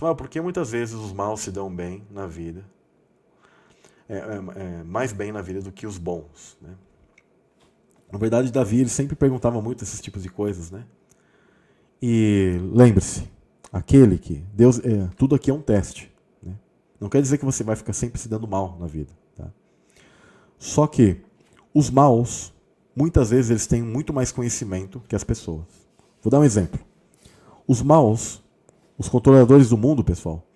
Sabe, porque muitas vezes os maus se dão bem na vida, mais bem na vida do que os bons, né? Na verdade, Davi ele sempre perguntava muito esses tipos de coisas, né? E lembre-se, aquele que Deus, tudo aqui é um teste, né? Não quer dizer que você vai ficar sempre se dando mal na vida, tá? Só que os maus, muitas vezes eles têm muito mais conhecimento que as pessoas. Vou dar um exemplo. Os maus, os controladores do mundo, pessoal,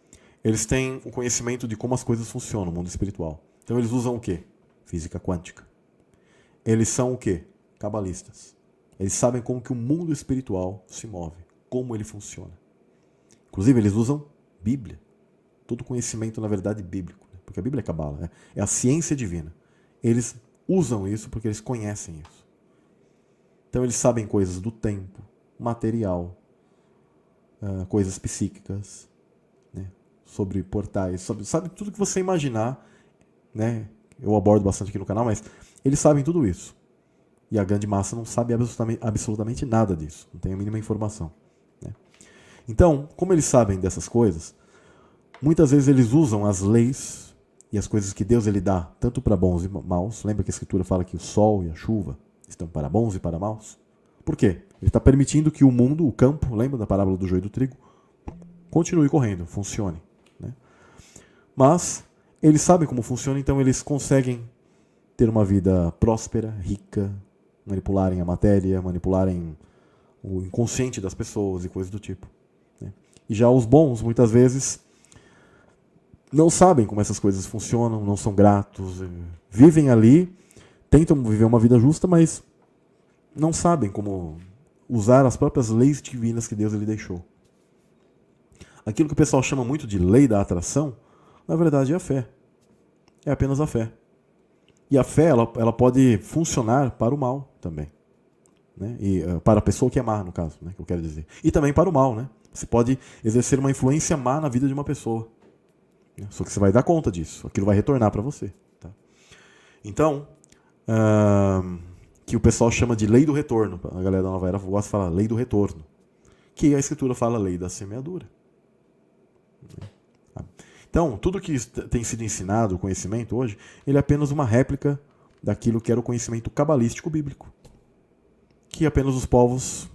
eles têm o conhecimento de como as coisas funcionam no mundo espiritual. Então eles usam o quê? Física quântica. Eles são o quê? Cabalistas. Eles sabem como que o mundo espiritual se move, como ele funciona. Inclusive, eles usam Bíblia. Todo conhecimento, na verdade, bíblico. Porque a Bíblia é cabala, né? É a ciência divina. Eles usam isso porque eles conhecem isso. Então eles sabem coisas do tempo, material, coisas psíquicas, né? Sobre portais, sabe tudo que você imaginar, né? Eu abordo bastante aqui no canal, mas eles sabem tudo isso. E a grande massa não sabe absolutamente nada disso. Não tem a mínima informação, né? Então, como eles sabem dessas coisas, muitas vezes eles usam as leis e as coisas que Deus ele dá, tanto para bons e maus. Lembra que a Escritura fala que o sol e a chuva estão para bons e para maus? Por quê? Ele está permitindo que o mundo, o campo, lembra da parábola do joio e do trigo, continue correndo, funcione, né? Mas eles sabem como funciona, então eles conseguem ter uma vida próspera, rica, manipularem a matéria, manipularem o inconsciente das pessoas e coisas do tipo, né? E já os bons, muitas vezes, não sabem como essas coisas funcionam, não são gratos, vivem ali, tentam viver uma vida justa, mas não sabem como usar as próprias leis divinas que Deus lhe deixou. Aquilo que o pessoal chama muito de lei da atração, na verdade é a fé. É apenas a fé. E a fé ela pode funcionar para o mal também, né? E para a pessoa que é má, no caso, né, que eu quero dizer. E também para o mal, né? Você pode exercer uma influência má na vida de uma pessoa, né? Só que você vai dar conta disso. Aquilo vai retornar para você, tá? Então, que o pessoal chama de lei do retorno. A galera da Nova Era gosta de falar lei do retorno. Que a Escritura fala lei da semeadura. Então, tudo que tem sido ensinado, o conhecimento hoje, ele é apenas uma réplica daquilo que era o conhecimento cabalístico bíblico, que apenas os povos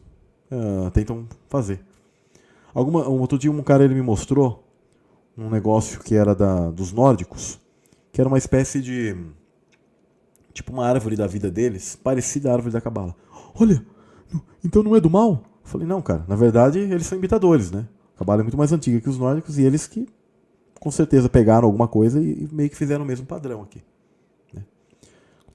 tentam fazer. Outro dia um cara ele me mostrou um negócio que era dos nórdicos, que era uma espécie de tipo uma árvore da vida deles, parecida à árvore da cabala. Olha, então não é do mal? Eu falei, não, cara, na verdade eles são imitadores, né? A cabala é muito mais antiga que os nórdicos e eles que com certeza pegaram alguma coisa e meio que fizeram o mesmo padrão aqui, né?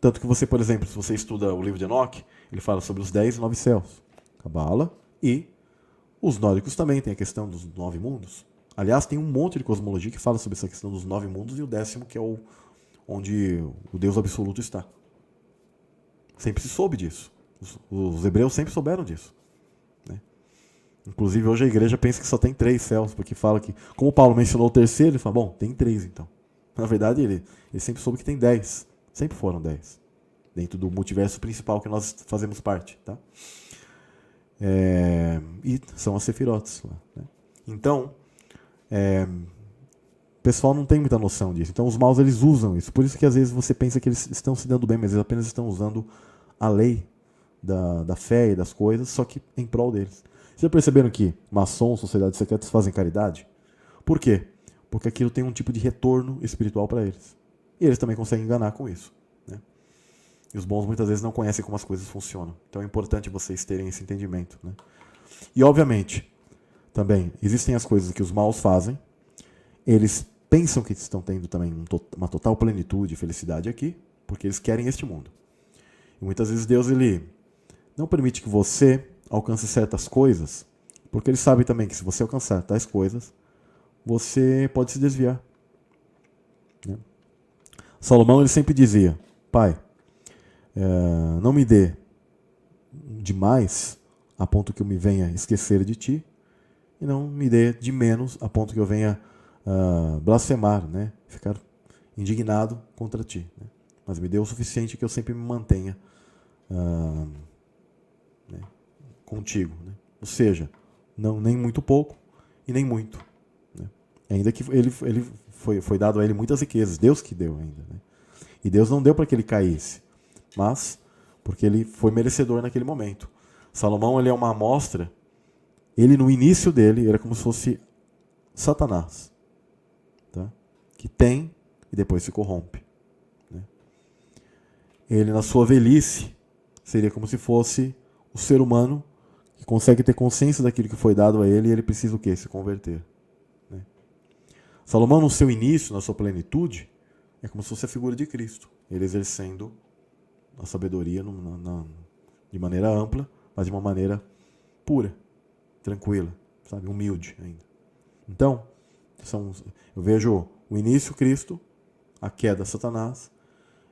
Tanto que você, por exemplo, se você estuda o livro de Enoque, ele fala sobre os 10 e 9 céus. Cabala e os nórdicos também tem a questão dos 9 mundos. Aliás, tem um monte de cosmologia que fala sobre essa questão dos 9 mundos e o 10º que é onde o Deus absoluto está. Sempre se soube disso. Os hebreus sempre souberam disso, né? Inclusive hoje a igreja pensa que só tem 3 céus, porque fala que, como Paulo mencionou o terceiro, ele fala, bom, tem 3 então. Na verdade ele sempre soube que tem 10. Sempre foram 10. Dentro do multiverso principal que nós fazemos parte, tá? E são as sefirotes lá, né? Então, o pessoal não tem muita noção disso. Então os maus eles usam isso. Por isso que às vezes você pensa que eles estão se dando bem, mas eles apenas estão usando a lei da fé e das coisas, só que em prol deles. Vocês já perceberam que maçons, sociedades secretas fazem caridade? Por quê? Porque aquilo tem um tipo de retorno espiritual para eles. E eles também conseguem enganar com isso, né? E os bons muitas vezes não conhecem como as coisas funcionam. Então é importante vocês terem esse entendimento, né? E obviamente, também, existem as coisas que os maus fazem. Eles pensam que estão tendo também uma total plenitude e felicidade aqui, porque eles querem este mundo. E muitas vezes Deus ele não permite que você alcance certas coisas, porque ele sabe também que se você alcançar tais coisas, você pode se desviar, né? Salomão ele sempre dizia, pai, não me dê demais a ponto que eu me venha esquecer de ti, e não me dê de menos a ponto que eu venha blasfemar, né? Ficar indignado contra ti, né? Mas me dê o suficiente que eu sempre me mantenha né, contigo, né? Ou seja, não, nem muito pouco e nem muito, né? Ainda que ele foi dado a ele muitas riquezas, Deus que deu ainda. Né? E Deus não deu para que ele caísse, mas porque ele foi merecedor naquele momento. Salomão, ele é uma amostra, ele no início dele era como se fosse Satanás, tá? Que tem e depois se corrompe. Né? Ele na sua velhice seria como se fosse o ser humano que consegue ter consciência daquilo que foi dado a ele e ele precisa o quê? Se converter. Né? Salomão no seu início, na sua plenitude, é como se fosse a figura de Cristo. Ele exercendo a sabedoria de maneira ampla, mas de uma maneira pura, tranquila, sabe, humilde ainda. Então, eu vejo o início Cristo, a queda Satanás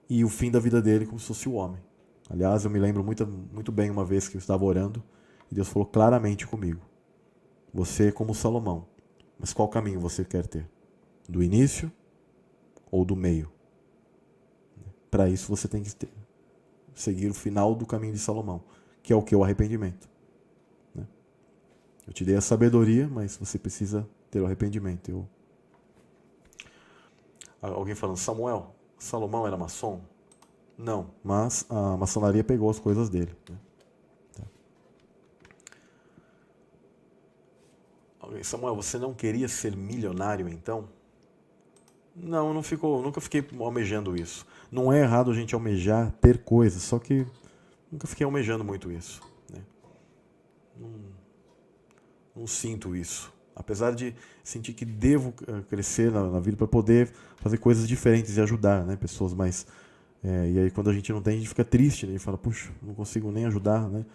e o fim da vida dele como se fosse o homem. Aliás, eu me lembro muito bem uma vez que eu estava orando e Deus falou claramente comigo: você é como Salomão, mas qual caminho você quer ter? Do início ou do meio? Para isso você tem que seguir o final do caminho de Salomão, que é o que? O arrependimento. Né? Eu te dei a sabedoria, mas você precisa ter o arrependimento. Alguém falando, Salomão era maçom? Não, mas a maçonaria pegou as coisas dele. Né? Tá. Samuel, você não queria ser milionário então? Não, nunca fiquei almejando isso. Não é errado a gente almejar ter coisas, só que nunca fiquei almejando muito isso. Né? Não sinto isso. Apesar de sentir que devo crescer na vida para poder fazer coisas diferentes e ajudar, né, pessoas mais... e aí quando a gente não tem, a gente fica triste, né? A gente fala, puxa, não consigo nem ajudar. Né?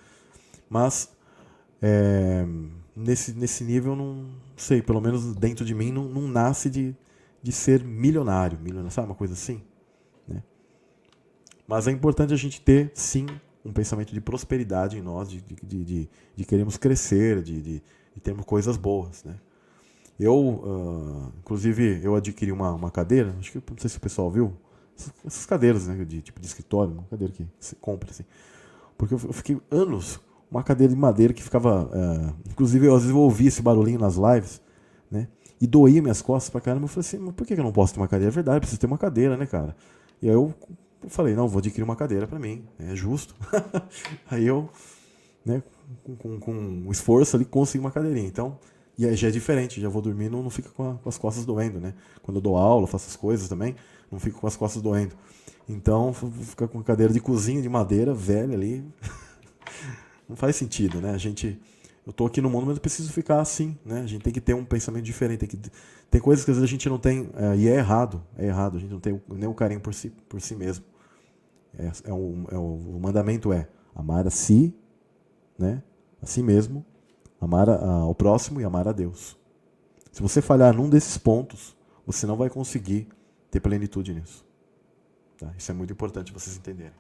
Mas nesse nível, não sei, pelo menos dentro de mim, não nasce de ser milionário, sabe, uma coisa assim. Né? Mas é importante a gente ter, sim, um pensamento de prosperidade em nós, de queremos crescer, de termos coisas boas. Né? Inclusive, eu adquiri uma cadeira, acho que não sei se o pessoal viu, essas cadeiras, né, tipo de escritório, uma cadeira que você compra, assim. Porque eu fiquei anos, uma cadeira de madeira que ficava... inclusive, às vezes eu ouvi esse barulhinho nas lives, né? E doía minhas costas pra caramba. Eu falei assim, mas por que eu não posso ter uma cadeira? É verdade, eu preciso ter uma cadeira, né, cara? E aí eu falei, não, vou adquirir uma cadeira pra mim, é justo. Aí eu, né, com um esforço ali, consegui uma cadeirinha. Então, e aí já é diferente, já vou dormir, não fica com as costas doendo, né? Quando eu dou aula, faço as coisas também, não fico com as costas doendo. Então, vou ficar com uma cadeira de cozinha de madeira, velha ali. Não faz sentido, né? Eu tô aqui no mundo, mas eu preciso ficar assim, né? A gente tem que ter um pensamento diferente. Tem coisas que às vezes a gente não tem, e é errado. A gente não tem nem o carinho por si mesmo. O mandamento é amar a si, né? A si mesmo, amar ao próximo e amar a Deus. Se você falhar num desses pontos, você não vai conseguir ter plenitude nisso. Tá? Isso é muito importante vocês entenderem.